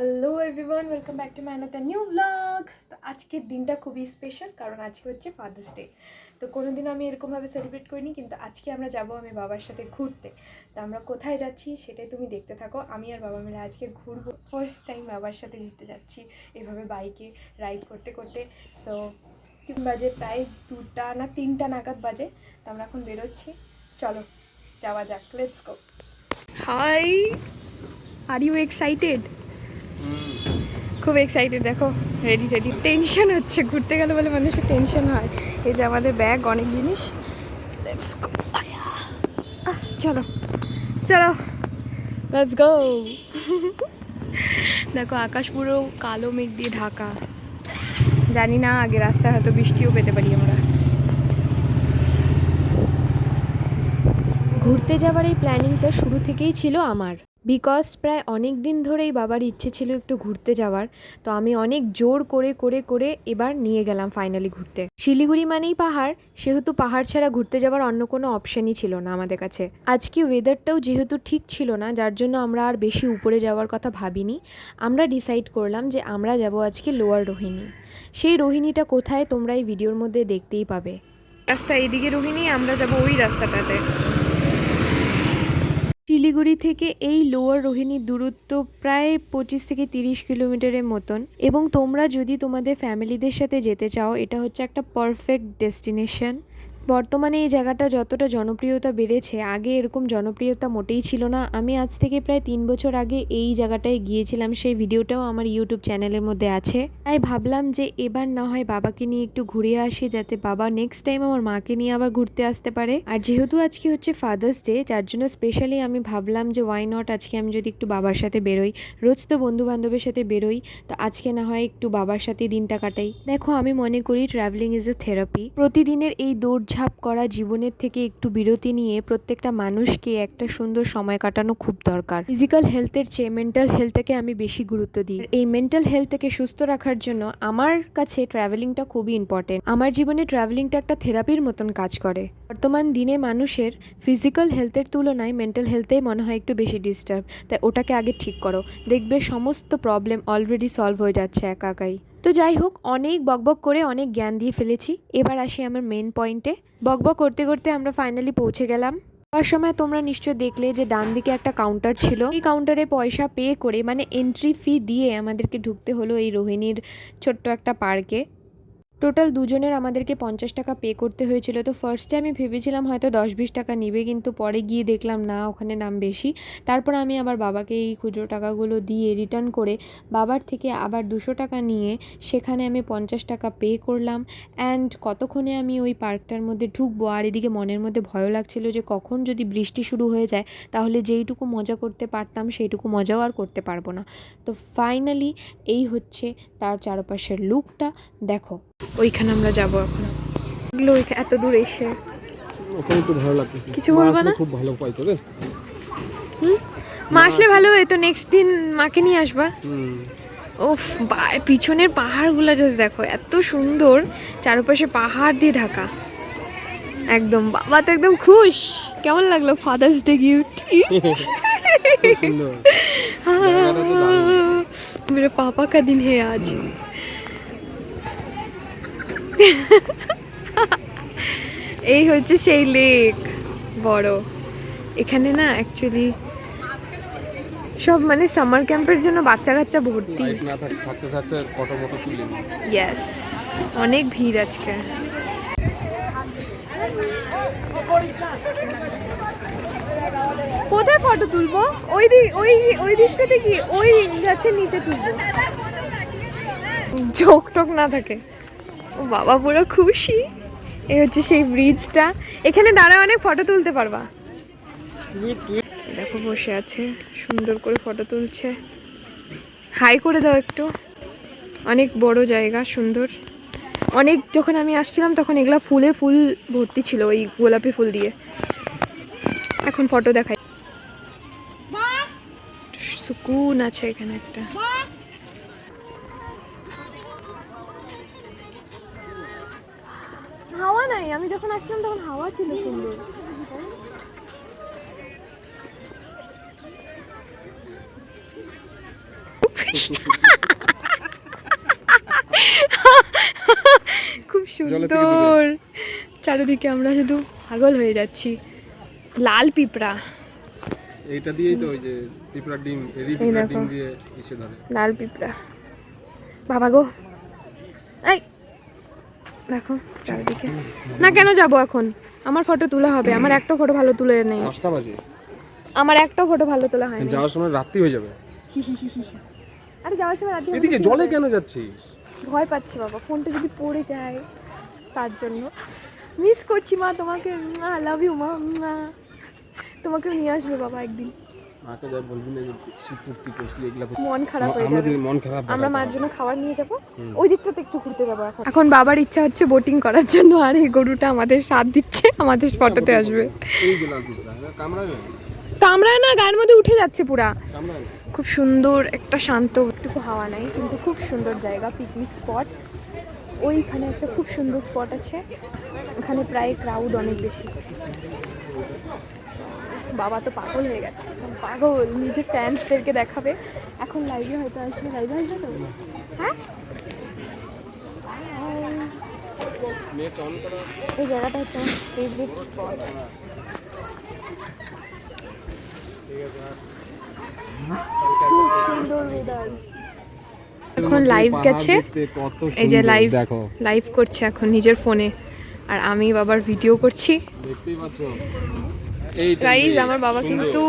Hello everyone, welcome back to my another new blog. তো আজকের দিনটা খুবই স্পেশাল, কারণ আজকে হচ্ছে ফাদার্স ডে। তো কোনোদিন আমি এরকমভাবে সেলিব্রেট করিনি, কিন্তু আজকে আমরা যাব আমি বাবার সাথে ঘুরতে। তো আমরা কোথায় যাচ্ছি সেটাই তুমি দেখতে থাকো। আমি আর বাবা মিলে আজকে ঘুরবো, ফার্স্ট টাইম বাবার সাথে ঘুরতে যাচ্ছি এভাবে বাইকে রাইড করতে করতে। সো বাজে প্রায় 2টা না 3টা নাগাদ বাজে। তো আমরা এখন বেরোচ্ছি, চলো যাওয়া যাক, let's go. Hi, are you excited? খুব এক্সাইটেড, দেখো রেডি রেডি। টেনশন হচ্ছে, ঘুরতে গেলে বলে মানুষের টেনশন হয়। এই যে আমাদের ব্যাগ, অনেক জিনিস। লেটস গো, চলো চলো, লেটস গো। দেখো আকাশ পুরো কালো মেঘ দিয়ে ঢাকা। জানি না, আগে রাস্তায় হয়তো বৃষ্টিও পেতে পারি আমরা। ঘুরতে যাওয়ার এই প্ল্যানিংটা শুরু থেকেই ছিল আমার, বিকজ প্রায় অনেক দিন ধরেই বাবার ইচ্ছে ছিল একটু ঘুরতে যাওয়ার। তো আমি অনেক জোর করে করে করে এবার নিয়ে গেলাম ফাইনালি ঘুরতে। শিলিগুড়ি মানেই পাহাড়, সেহেতু পাহাড় ছাড়া ঘুরতে যাওয়ার অন্য কোনো অপশানই ছিল না আমাদের কাছে। আজকে ওয়েদারটাও যেহেতু ঠিক ছিল না, যার জন্য আমরা আর বেশি উপরে যাওয়ার কথা ভাবিনি। আমরা ডিসাইড করলাম যে আমরা যাব আজকে লোয়ার রোহিণী। সেই রোহিণীটা কোথায় তোমরা এই ভিডিওর মধ্যে দেখতেই পাবে। রাস্তা এইদিকে রোহিণী, আমরা যাব ওই রাস্তাটাতে। শিলিগুড়ি থেকে এই লোয়ার রোহিণীর দূরত্ব প্রায় 25 থেকে 30 কিলোমিটারের মতন, এবং তোমরা যদি তোমাদের ফ্যামিলিদের সাথে যেতে চাও, এটা হচ্ছে একটা পারফেক্ট ডেস্টিনেশন। বর্তমানে এই জায়গাটা যতটা জনপ্রিয়তা বেড়েছে, আগে এরকম জনপ্রিয়তা মোটেই ছিল না। আমি আজ থেকে প্রায় 3 বছর আগে এই জায়গাটায় গিয়েছিলাম, সেই ভিডিওটাও আমার ইউটিউব চ্যানেলের মধ্যে আছে। তাই ভাবলাম যে এবার না হয় বাবাকে নিয়ে একটু ঘুরে আসি, যাতে বাবা নেক্সট টাইম আমার মাকে নিয়ে আবার ঘুরতে আসতে পারে। আর যেহেতু আজকে হচ্ছে ফাদার্স ডে, যার জন্য স্পেশালি আমি ভাবলাম যে ওয়াই নট আজকে আমি যদি একটু বাবার সাথে বেরোই। রোজ তো বন্ধু বান্ধবের সাথে বেরোই, তো আজকে না হয় একটু বাবার সাথে দিনটা কাটাই। দেখো, আমি মনে করি ট্রাভেলিং ইজ এ থেরাপি। প্রতিদিনের এই দৌড়ঝাঁপ করা জীবনের থেকে একটু বিরতি নিয়ে প্রত্যেকটা মানুষকে একটা সুন্দর সময় কাটানো খুব দরকার। ফিজিক্যাল হেলথের চেয়ে মেন্টাল হেলথকে আমি বেশি গুরুত্ব দিই। এই মেন্টাল হেলথকে সুস্থ রাখার জন্য আমার কাছে ট্রাভেলিংটা খুবই ইম্পর্টেন্ট। আমার জীবনে ট্রাভেলিংটা একটা থেরাপির মতন কাজ করে। বর্তমান দিনে মানুষের ফিজিক্যাল হেলথের তুলনায় মেন্টাল হেলথেই মনে হয় একটু বেশি ডিস্টার্ব। তাই ওটাকে আগে ঠিক করো, দেখবে সমস্ত প্রবলেম অলরেডি সলভ হয়ে যাচ্ছে একা একাই। তো যাই হোক, অনেক বকবক করে অনেক জ্ঞান দিয়ে ফেলেছি, এবার আসি আমার মেন পয়েন্টে। বকবক করতে করতে আমরা ফাইনালি পৌঁছে গেলাম। যাওয়ার সময় তোমরা নিশ্চয় দেখলে যে ডান দিকে একটা কাউন্টার ছিল। এই কাউন্টারে পয়সা পে করে, মানে এন্ট্রি ফি দিয়ে আমাদেরকে ঢুকতে হলো এই রোহিণীর ছোট্ট একটা পার্কে। টোটাল দুজনের আমাদেরকে 50 টাকা পে করতে হয়েছিল। তো ফার্স্টে আমি ভেবেছিলাম হয়তো 10-20 টাকা নেবে, কিন্তু পরে গিয়ে দেখলাম না, ওখানে দাম বেশি। তারপর আমি আবার বাবাকে এই খুচরো টাকাগুলো দিয়ে রিটার্ন করে বাবার থেকে আবার 200 টাকা নিয়ে সেখানে আমি 50 টাকা পে করলাম। অ্যান্ড কতক্ষণে আমি ওই পার্কটার মধ্যে ঢুকবো, আর এদিকে মনের মধ্যে ভয়ও লাগছিল যে কখন যদি বৃষ্টি শুরু হয়ে যায়, তাহলে যেইটুকু মজা করতে পারতাম সেইটুকু মজাও আর করতে পারবো না। তো ফাইনালি এই হচ্ছে তার চারপাশের লুকটা, দেখো। ওইখানে আমরা যাবো এখন। এগুলো এত দূর এসে ওখানে তো ভালো লাগছে। কিছু বলবো না? খুব ভালো পাইতো রে। মা আসলে ভালো হয় তো, নেক্সট দিন মাকে নিয়ে আসবা। ওফ, পিছনের পাহাড়গুলো জাস্ট দেখো, এত সুন্দর। চারপাশে পাহাড় দিয়ে ঢাকা একদম। বাবা তো একদম খুশ। কেমন লাগলো ফাদার্স ডে গিফট? मेरे पापा का दिन है आज। এই হচ্ছে সেই লেক, বড়। এখানে না অ্যাকচুয়ালি সব মানে সামার ক্যাম্পের জন্য বাচ্চা কাচ্চা ভর্তি। ইয়েস, অনেক ভিড় আজকে। কোথায় ফটো তুলবো? ওই দিক, ওই দিকটাতে কি ওই গাছের নিচে তুলবো, ঝোঁক টোক না থাকে। ও বাবা, পুরো খুশি। এই হচ্ছে সেই ব্রিজটা, এখানে দাঁড়ায় অনেক ফটো তুলতে পারবা। দেখো বসে আছে, সুন্দর করে ফটো তুলছে। হাই করে দাও একটু। অনেক বড় জায়গা, সুন্দর। অনেক, যখন আমি আসছিলাম তখন এগুলা ফুল ভর্তি ছিল, ওই গোলাপি ফুল দিয়ে। এখন ফটো দেখাই, সুকুন আছে এখানে একটা। হাওয়া নাই, আমি যখন আসলাম তখন হাওয়া ছিল সুন্দর। খুব জলের থেকে সুন্দর, চারিদিকে আমরা শুধু পাগল হয়ে যাচ্ছি। লাল পিঁপড়া, এইটা দিয়েই তো ওই যে পিঁপড়ার ডিম, এরি পিঁপড়ার ডিম দিয়ে এসে ধরে। লাল পিঁপড়া বাবা গো। এই দেখো চারিদিকে। না কেন যাব এখন, আমার ফটো তোলা হবে, আমার একটা ফটো ভালো তুলে নেই, 5টা বাজে, আমার একটা ফটো ভালো তোলা হয়নি। যাওয়ার সময় রাত্রি হয়ে যাবে। আরে যাওয়ার সময় রাতে এদিকে জলে কেন যাচ্ছিস? ভয় পাচ্ছে বাবা, ফোনটা যদি পড়ে যায় তার জন্য। মিস করছি মা তোমাকে, আই লাভ ইউ মা। তোমাকেও নিয়ে আসবে বাবা একদিন। মাকে যা বলবি না যে শীত ফুর্তি করছি এগুলা, মন খারাপ হয়ে যাবে। আমাদের মন খারাপ। আমরা মার জন্য খাবার নিয়ে যাব, ওই দিকটাতে একটু ঘুরতে যাবো এখন। এখন বাবার ইচ্ছা হচ্ছে বোটিং করার জন্য, আর এই গরুটা আমাদের সাথ দিচ্ছে, আমাদের ফটোতে আসবে। এই যে লাল পিঁপড়া, না কামড়ায় না? কামড়ায় না, গায়ের মধ্যে উঠে যাচ্ছে পুরা। কামড়ায় না? খুব সুন্দর একটা শান্ত, একটুকু হাওয়া নাই কিন্তু খুব সুন্দর জায়গা, পিকনিক স্পট। ওইখানে একটা খুব সুন্দর স্পট আছে, এখানে প্রায় ক্রাউড অনেক বেশি। বাবা তো পাগল হয়ে গেছে, পাগল, নিজের ফ্যান্সদেরকে দেখাবে। এখন লাইভে হয়তো আসবে, লাইভে আসবে তো। হ্যাঁ, নেট অন করা। এই জায়গাটা হচ্ছে আমার ফেভারিট স্পট। খুব সুন্দর ওয়েদার। এখন লাইভ গেছে, এই যে লাইভ দেখো, লাইভ করছে এখন নিজের ফোনে, আর আমি বাবার ভিডিও করছি। দেখতেই পাচ্ছ। গাইজ আমার বাবা কিন্তু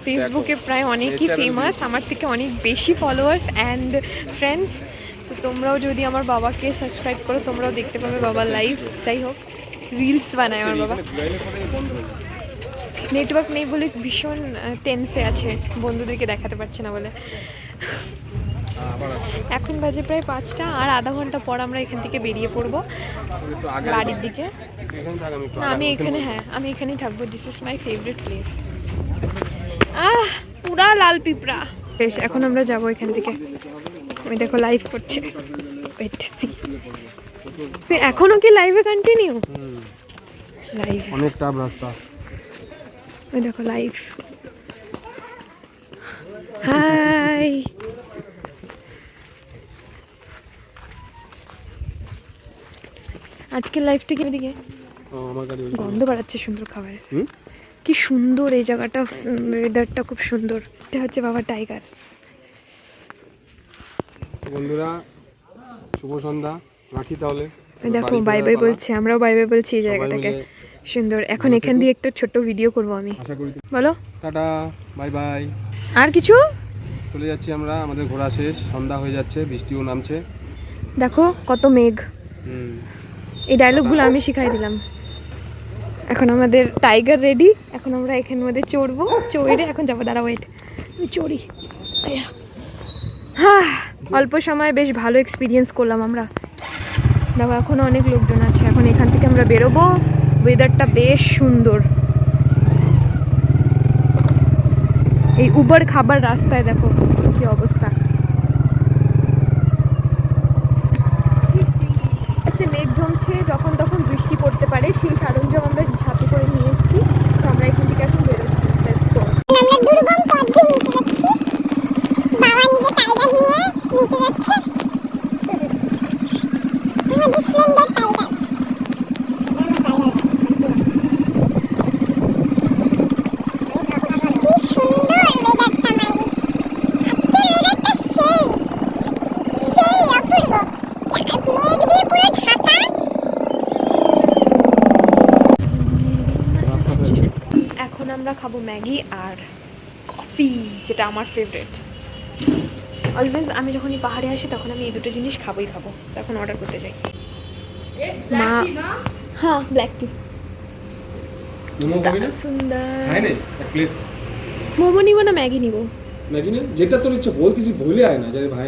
ফেসবুকে প্রায় অনেকই ফেমাস, আমার থেকে অনেক বেশি ফলোয়ার্স অ্যান্ড ফ্রেন্ডস। তো তোমরাও যদি আমার বাবাকে সাবস্ক্রাইব করো, তোমরাও দেখতে পাবে বাবার লাইভ। যাই হোক, রিলস বানায় আমার বাবা। নেটওয়ার্ক নেই বলে ভীষণ টেন্সে আছে, বন্ধুদেরকে দেখাতে পারছে না বলে। এখন বাজে প্রায় 5টা, আর আধা ঘন্টা পর আমরা এখান থেকে বেরিয়ে পড়বো বাড়ির দিকে। না আমি এখানে, হ্যাঁ আমি এখানেই থাকবো, this is my favourite place. পুরা লাল পিঁপড়া। বেশ, এখন আমরা যাব এখান থেকে। আমি দেখো লাইভ করছে, ওয়েট সি। এখনো কি লাইভে কন্টিনিউ? লাইভ অনেক টাফ রাস্তা। ওই দেখো লাইভ। হাই, আজকের লাইভটা কি ওদিকে আমার গাড়ি গন্ধ বাড়াচ্ছে সুন্দর খাবারের। কি সুন্দর এই জায়গাটা, ওয়েদারটা খুব সুন্দর। এটা হচ্ছে বাবা টাইগার। বন্ধুরা শুভ সন্ধ্যা, রাখি তাহলে। ওই দেখো বাই বাই বলছে, আমরাও বাই বাই বলছি এই জায়গাটাকে। সুন্দর। এখন এখান দিয়ে একটা ছোট্ট ভিডিও করব আমি, আশা করি। বলো টাটা, বাই বাই। আর কিছু। চলে যাচ্ছি আমরা, আমাদের ঘোরা শেষ, সন্ধ্যা হয়ে যাচ্ছে, বৃষ্টিও নামছে। দেখো কত মেঘ। এই ডায়লগগুলো আমি শিখাই দিলাম। এখন আমাদের টাইগার রেডি, এখন আমরা এখানের মধ্যে চড়বো, চড়ে এখন যাবো। দাঁড়া ওয়েট, আমি চড়ি। হ্যাঁ, অল্প সময় বেশ ভালো এক্সপিরিয়েন্স করলাম আমরা। দেখো এখন অনেক লোকজন আছে, এখন এখান থেকে আমরা বেরোবো। ওয়েদারটা বেশ সুন্দর। এই উবার খাবার রাস্তায় দেখো কি অবস্থা। মেঘ জমছে, যখন তখন বৃষ্টি পড়তে পারে, সেই সরঞ্জাম আমরা সাথে করে নিয়ে এসেছি। তো আমরা এখান থেকে এখন বেরোচ্ছি। Let's go. আমরা দুর্গম পথ দিয়ে নিচে যাচ্ছি, বাবা নিজে টাইগার নিয়ে নিচে যাচ্ছে, আমাদের স্প্লেন্ডার টাইগার। কি সুন্দর ওয়েদারটা মাইরি, আজকের ওয়েদারটা সেই সেই অপূর্ব, মেঘ দিয়ে পুরো ঢাকা। এখন আমরা খাবো ম্যাগি আর কফি, যেটা আমার ফেভারিট। অলওয়েজ আমি যখনই পাহাড়ে আসি তখন আমি এই দুটো জিনিস খাবোই খাবো, তখন অর্ডার করতে যাই। মা, হ্যাঁ ব্ল্যাক টি। মোমো খাবি না? সুন্দর। খাই নে এক প্লেট মোমো নিবো না ম্যাগি নিবো? ম্যাগি নে, যেটা তোর ইচ্ছা বলতেছি, ভুলে আয় না যারে ভাই।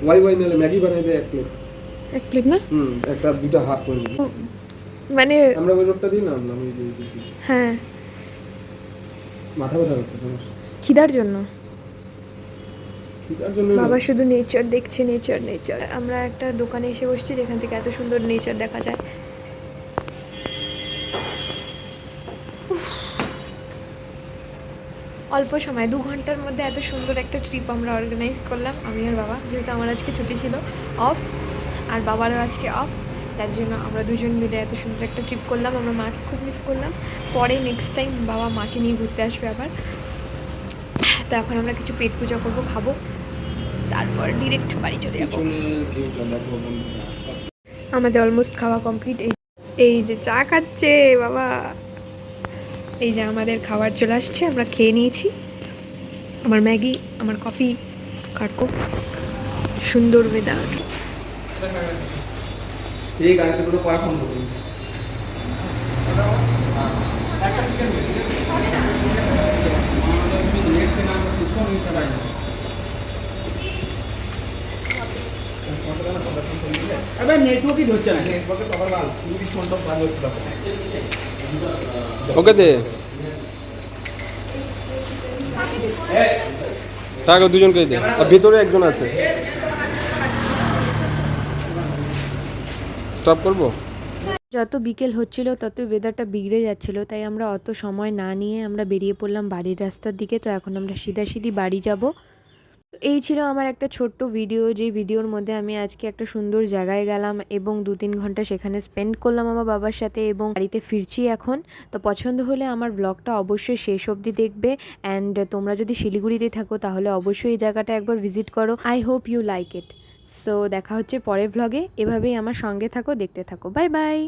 ওয়াই নালে ম্যাগি বানাই দে এক প্লেট। এক প্লেট না? একটা দুটো হাফ করে নিবি। মানে আমরা ওই রোডটা দিই না, আমি দিয়ে দিই। হ্যাঁ, মাথা ব্যথা করতেছে আমার। খিদার জন্য। তার জন্য বাবা শুধু নেচার দেখছে, নেচার নেচার। আমরা একটা দোকানে এসে বসছি যেখান থেকে এত সুন্দর নেচার দেখা যায়। অল্প সময় 2 ঘন্টার মধ্যে এত সুন্দর একটা ট্রিপ আমরা অর্গানাইজ করলাম আমি আর বাবা, যেহেতু আমার আজকে ছুটি ছিল অফ আর বাবারও আজকে অফ, তার জন্য আমরা দুজন মিলে এত সুন্দর একটা ট্রিপ করলাম। আমরা মাকে খুব মিস করলাম। পরে নেক্সট টাইম বাবা মাকে নিয়ে ঘুরতে আসবে আবার। তো এখন আমরা কিছু পেট পূজা করবো, খাবো, তারপর ডিরেক্ট বাড়ি চলে যাবো। আমাদের অলমোস্ট খাওয়া কমপ্লিট। এই যে চা খাচ্ছে বাবা, এই যে আমাদের খাবার চলে আসছে, আমরা খেয়ে নিয়েছি। আমার ম্যাগি, আমার কফি, কাটকো, সুন্দর ওয়েদার। ঠিক আছে, পুরো পড়া ফোন করুন। নেটওয়ার্কই ধরছে না। ওকে দে টাকা দুজনকেই দে, আর ভিতরে একজন আছে। স্টপ করবো। যত বিকেল হচ্ছিল তত ওয়েদারটা বিগড়ে যাচ্ছিল, তাই আমরা অত সময় না নিয়ে আমরা বেরিয়ে পড়লাম বাড়ির রাস্তার দিকে। তো এখন আমরা সিধাসিধি বাড়ি যাব। এই ছিল আমার একটা ছোট্ট ভিডিও, যে ভিডিওর মধ্যে আমি আজকে একটা সুন্দর জায়গায় গেলাম এবং 2-3 ঘন্টা সেখানে স্পেন্ড করলাম আমার বাবার সাথে এবং বাড়িতে ফিরছি এখন। তো পছন্দ হলে আমার ব্লগটা অবশ্যই শেষ অবধি দেখবে। অ্যান্ড তোমরা যদি শিলিগুড়িতে থাকো তাহলে অবশ্যই এই জায়গাটা একবার ভিজিট করো। I hope you like it. So দেখা হচ্ছে পরের ভ্লগে। এভাবেই আমার সঙ্গে থাকো, দেখতে থাকো। Bye bye.